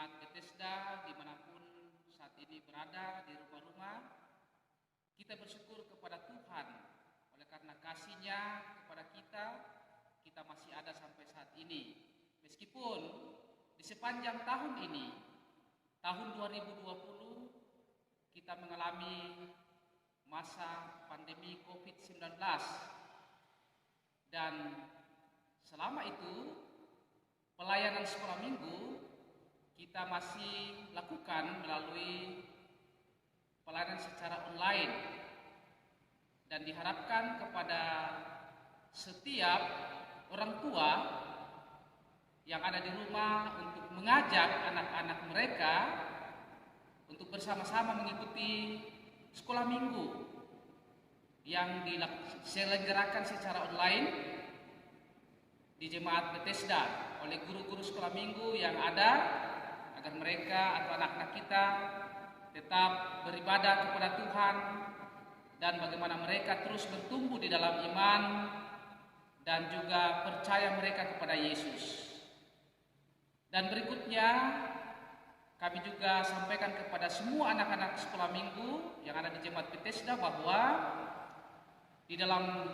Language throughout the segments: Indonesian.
Jemaat Bethesda dimanapun saat ini berada di rumah-rumah, kita bersyukur kepada Tuhan oleh karena kasih-Nya kepada kita, kita masih ada sampai saat ini. Meskipun di sepanjang tahun ini, tahun 2020, kita mengalami masa pandemi COVID-19, dan selama itu pelayanan sekolah minggu kita masih lakukan melalui pelayanan secara online, dan diharapkan kepada setiap orang tua yang ada di rumah untuk mengajak anak-anak mereka untuk bersama-sama mengikuti sekolah minggu yang diselenggarakan secara online di Jemaat Bethesda oleh guru-guru sekolah minggu yang ada, agar mereka atau anak-anak kita tetap beribadah kepada Tuhan, dan bagaimana mereka terus bertumbuh di dalam iman dan juga percaya mereka kepada Yesus. Dan berikutnya kami juga sampaikan kepada semua anak-anak sekolah minggu yang ada di Jemaat Bethesda bahwa di dalam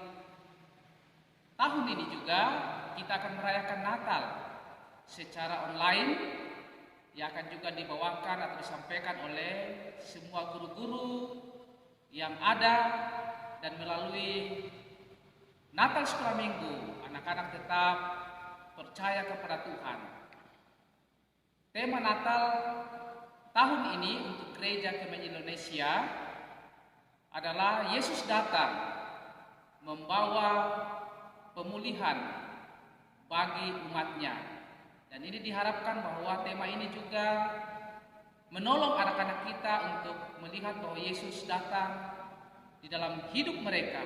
tahun ini juga kita akan merayakan Natal secara online, yang akan juga dibawakan atau disampaikan oleh semua guru-guru yang ada, dan melalui Natal sekolah minggu anak-anak tetap percaya kepada Tuhan. Tema Natal tahun ini untuk Gereja Kemen Indonesia adalah Yesus datang membawa pemulihan bagi umatnya. Dan ini diharapkan bahwa tema ini juga menolong anak-anak kita untuk melihat bahwa Yesus datang di dalam hidup mereka.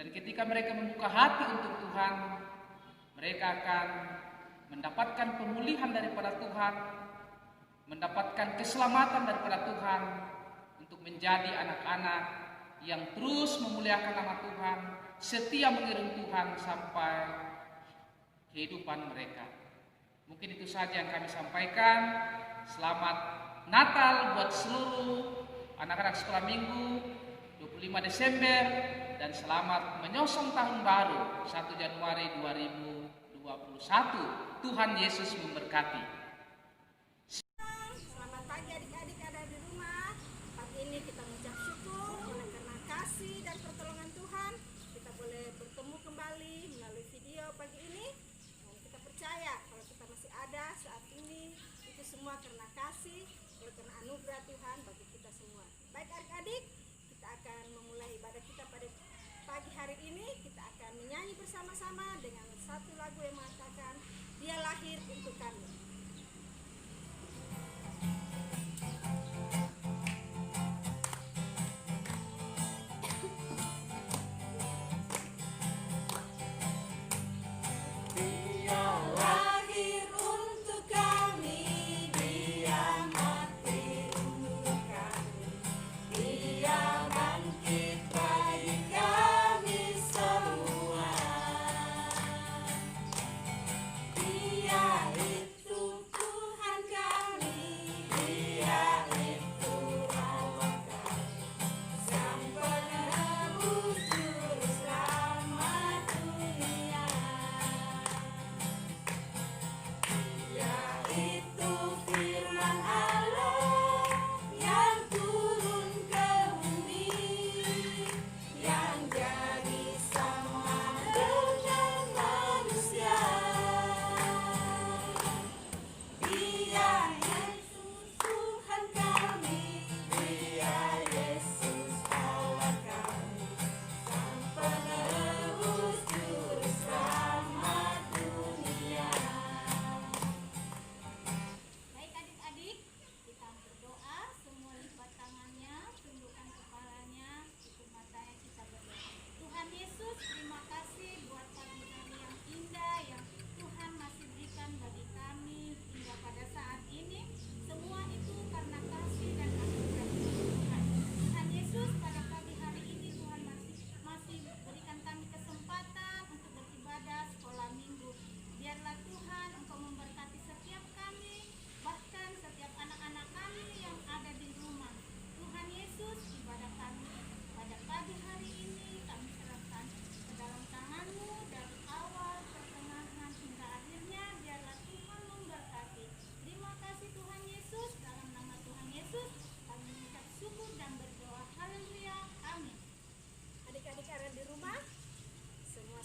Dan ketika mereka membuka hati untuk Tuhan, mereka akan mendapatkan pemulihan daripada Tuhan, mendapatkan keselamatan daripada Tuhan, untuk menjadi anak-anak yang terus memuliakan nama Tuhan, setia mengiring Tuhan sampai kehidupan mereka. Mungkin itu saja yang kami sampaikan. Selamat Natal buat seluruh anak-anak sekolah minggu 25 Desember, dan selamat menyongsong tahun baru 1 Januari 2021. Tuhan Yesus memberkati. Selamat pagi adik-adik ada di rumah. Pagi ini kita mengucap syukur oleh karena kasih dan pertolongan Tuhan. Kita boleh bertemu kembali melalui video pagi ini. Dan kita percaya kalau kita masih ada saat ini, itu semua karena kasih, oleh karena anugerah Tuhan bagi kita semua. Baik adik-adik, kita akan memulai ibadah kita pada pagi hari ini. Kita akan menyanyi bersama-sama dengan satu lagu yang mengatakan Dia lahir untuk kami. Itu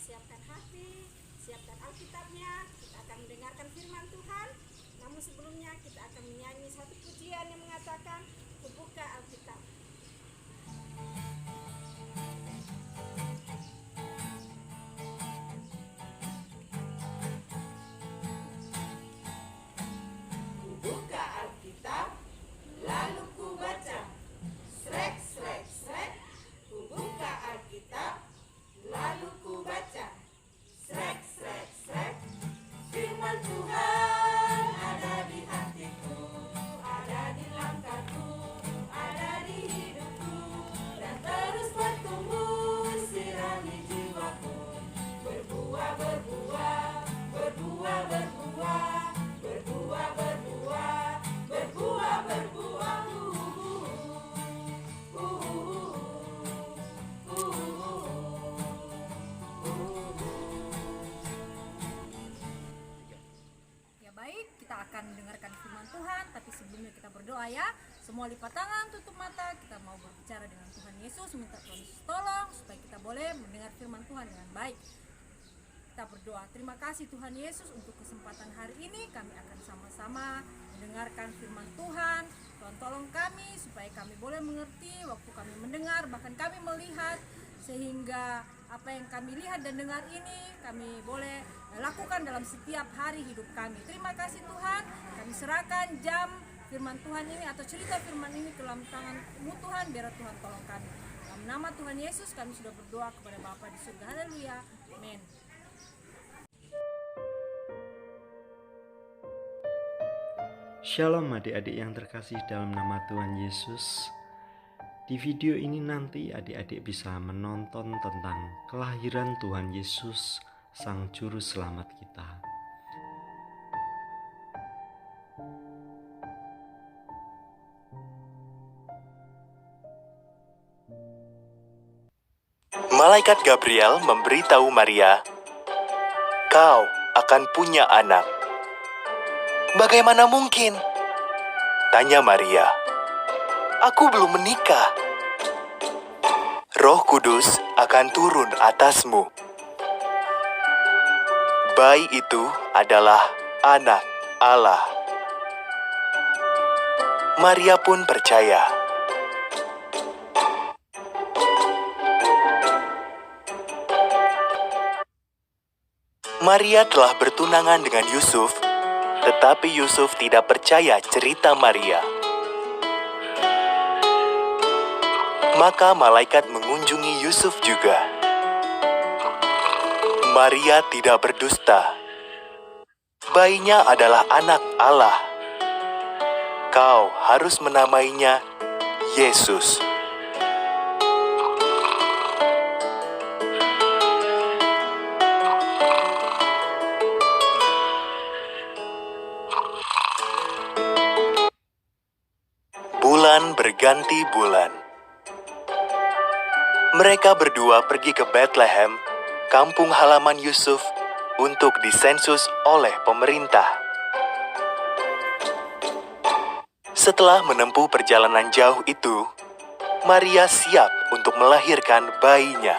siapkan hati, siapkan Alkitabnya. Kita akan mendengarkan firman Tuhan. Namun sebelumnya kita akan menyanyi satu pujian yang mengatakan, "Kubuka Alkitab." Kubuka Alkitab, lalu ku baca. Srek, srek, srek. Kubuka Alkitab, lalu ku baca. Srek, srek, srek. Firman Tuhan ada di hatiku, ada di langkahku, ada di hidupku, dan terus bertumbuh sirami jiwaku. Berbuah, berbuah, berbuah, berbuah, berbuah, berbuah, berbuah, berbuah. Ya baik, kita akan mendengarkan firman Tuhan, tapi sebelumnya kita berdoa ya. Semua lipat tangan, tutup mata, kita mau berbicara dengan Tuhan Yesus, minta Tuhan Yesus tolong supaya kita boleh mendengar firman Tuhan dengan baik. Kita berdoa, terima kasih Tuhan Yesus untuk kesempatan hari ini, kami akan sama-sama mendengarkan firman Tuhan. Tuhan tolong kami supaya kami boleh mengerti waktu kami mendengar, bahkan kami melihat, sehingga apa yang kami lihat dan dengar ini kami boleh lakukan dalam setiap hari hidup kami. Terima kasih Tuhan, kami serahkan jam firman Tuhan ini atau cerita firman ini ke dalam tangan-Mu Tuhan, biar Tuhan tolong kami. Dalam nama Tuhan Yesus kami sudah berdoa kepada Bapa di surga. Haleluya. Amin. Shalom adik-adik yang terkasih dalam nama Tuhan Yesus. Di video ini nanti adik-adik bisa menonton tentang kelahiran Tuhan Yesus, Sang Juru Selamat kita. Malaikat Gabriel memberitahu Maria, "Kau akan punya anak." "Bagaimana mungkin?" tanya Maria. "Aku belum menikah." "Roh Kudus akan turun atasmu. Bayi itu adalah anak Allah." Maria pun percaya. Maria telah bertunangan dengan Yusuf, tetapi Yusuf tidak percaya cerita Maria. Maka malaikat mengunjungi Yusuf juga. Maria tidak berdusta. Bayinya adalah anak Allah. Kau harus menamainya Yesus. Bulan berganti bulan. Mereka berdua pergi ke Bethlehem, kampung halaman Yusuf, untuk disensus oleh pemerintah. Setelah menempuh perjalanan jauh itu, Maria siap untuk melahirkan bayinya.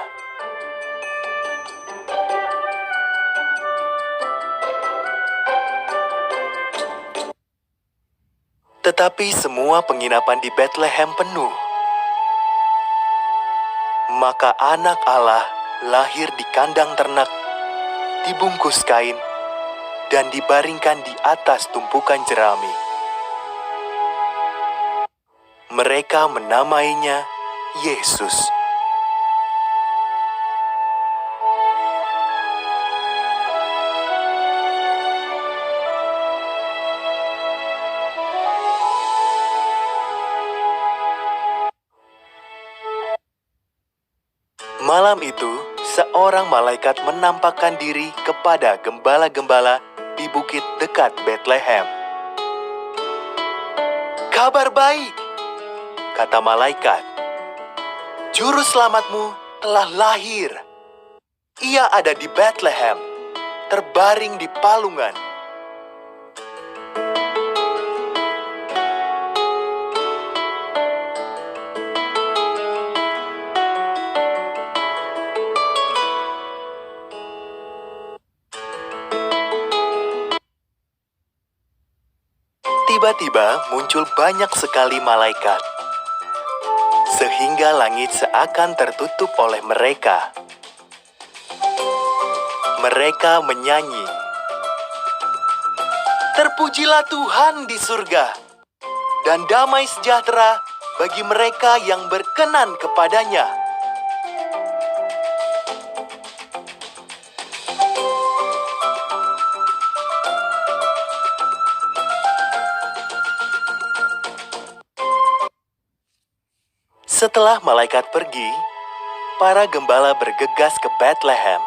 Tetapi semua penginapan di Bethlehem penuh. Maka anak Allah lahir di kandang ternak, dibungkus kain, dan dibaringkan di atas tumpukan jerami. Mereka menamainya Yesus. Malam itu, seorang malaikat menampakkan diri kepada gembala-gembala di bukit dekat Bethlehem. "Kabar baik," kata malaikat. "Juru selamatmu telah lahir. Ia ada di Bethlehem, terbaring di palungan." Tiba-tiba muncul banyak sekali malaikat, sehingga langit seakan tertutup oleh mereka. Mereka menyanyi, "Terpujilah Tuhan di surga, dan damai sejahtera bagi mereka yang berkenan kepadanya." Setelah malaikat pergi, para gembala bergegas ke Bethlehem.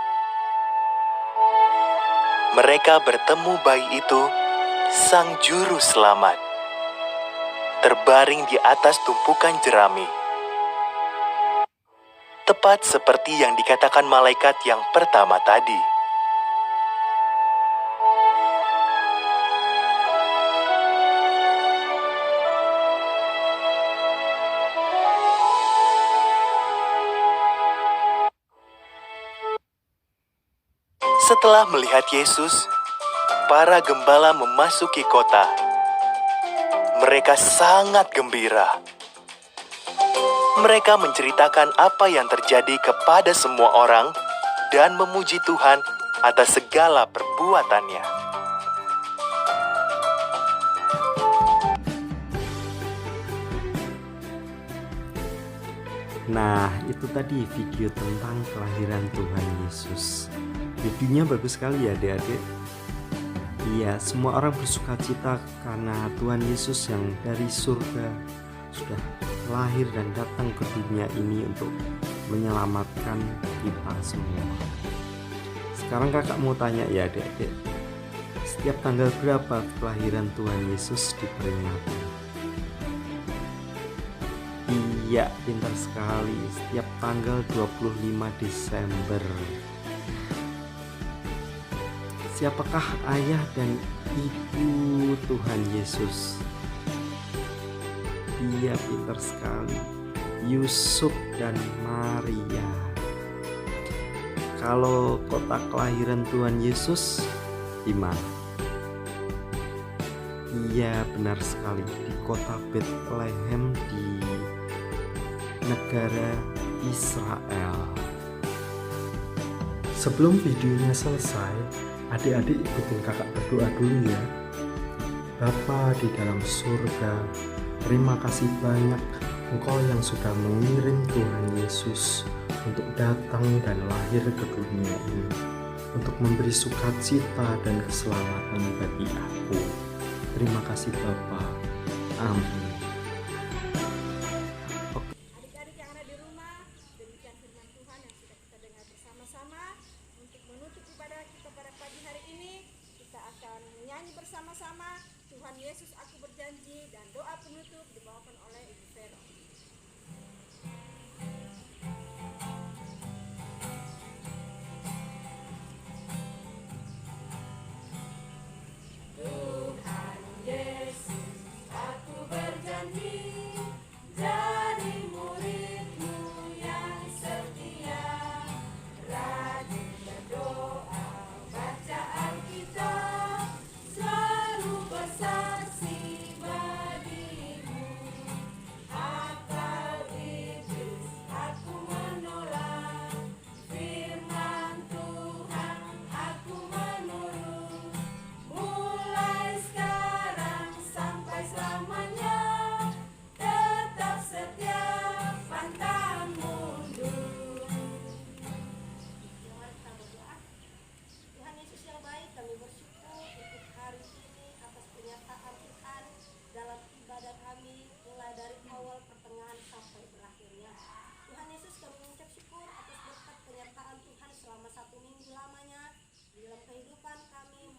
Mereka bertemu bayi itu, sang juru selamat, terbaring di atas tumpukan jerami. Tepat seperti yang dikatakan malaikat yang pertama tadi. Setelah melihat Yesus, para gembala memasuki kota. Mereka sangat gembira. Mereka menceritakan apa yang terjadi kepada semua orang dan memuji Tuhan atas segala perbuatannya. Nah, itu tadi video tentang kelahiran Tuhan Yesus. Videonya bagus sekali ya adik-adik. Iya, semua orang bersuka cita karena Tuhan Yesus yang dari surga sudah lahir dan datang ke dunia ini untuk menyelamatkan kita semua. Sekarang kakak mau tanya ya adik-adik, setiap tanggal berapa kelahiran Tuhan Yesus diperingati? Iya, pintar sekali, setiap tanggal 25 Desember. Siapakah ayah dan ibu Tuhan Yesus? Iya, pintar sekali, Yusuf dan Maria. Kalau kota kelahiran Tuhan Yesus di mana? Iya, benar sekali, di kota Bethlehem di negara Israel. Sebelum videonya selesai, adik-adik ikutin kakak berdoa dulu ya. Bapa di dalam surga, terima kasih banyak Engkau yang sudah mengirim Tuhan Yesus untuk datang dan lahir ke dunia ini, untuk memberi sukacita dan keselamatan bagi aku. Terima kasih Bapa. Amin. Adik-adik yang ada di rumah, demikian firman Tuhan yang sudah kita dengar bersama-sama. Untuk menutup ibadah kita pada pagi hari ini, kita akan menyanyi bersama-sama Tuhan Yesus Aku Berjanji, dan doa penutup dibawakan oleh Ibu Vero.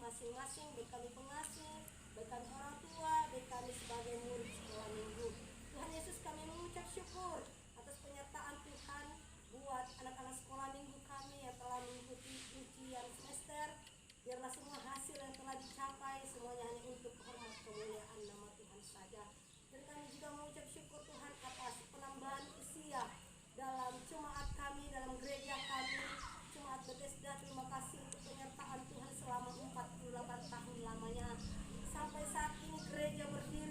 Masing-masing, baik kami pengasuh, baik kami orang tua, baik kami sebagai murid sekolah minggu. Tuhan Yesus, kami mengucap syukur atas penyertaan Tuhan buat anak-anak sekolah minggu kami yang telah mengikuti ujian semester. Biarlah semua hasil yang telah dicapai semuanya hanya untuk hormat kemuliaan nama Tuhan saja. Dan kami juga mengucap syukur Tuhan atas penambahan usia dalam jemaat kami, dalam gereja kami, Jemaat Bethesda. Terima kasih untuk penyertaan Tuhan selama 48 tahun lamanya. Sampai saat ini gereja berdiri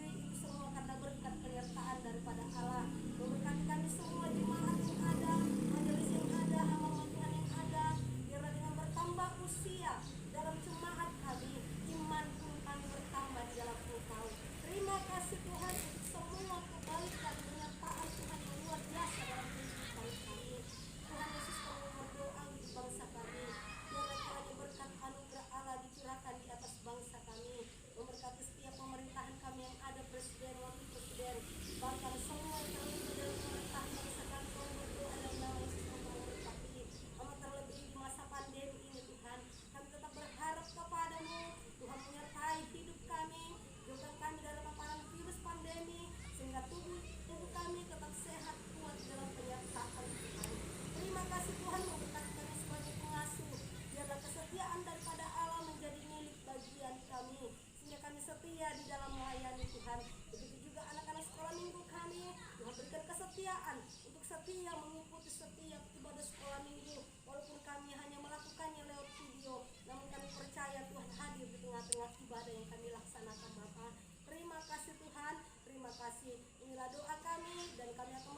ibadah yang kami laksanakan Bapa. Terima kasih Tuhan, terima kasih. Inilah doa kami dan kami akan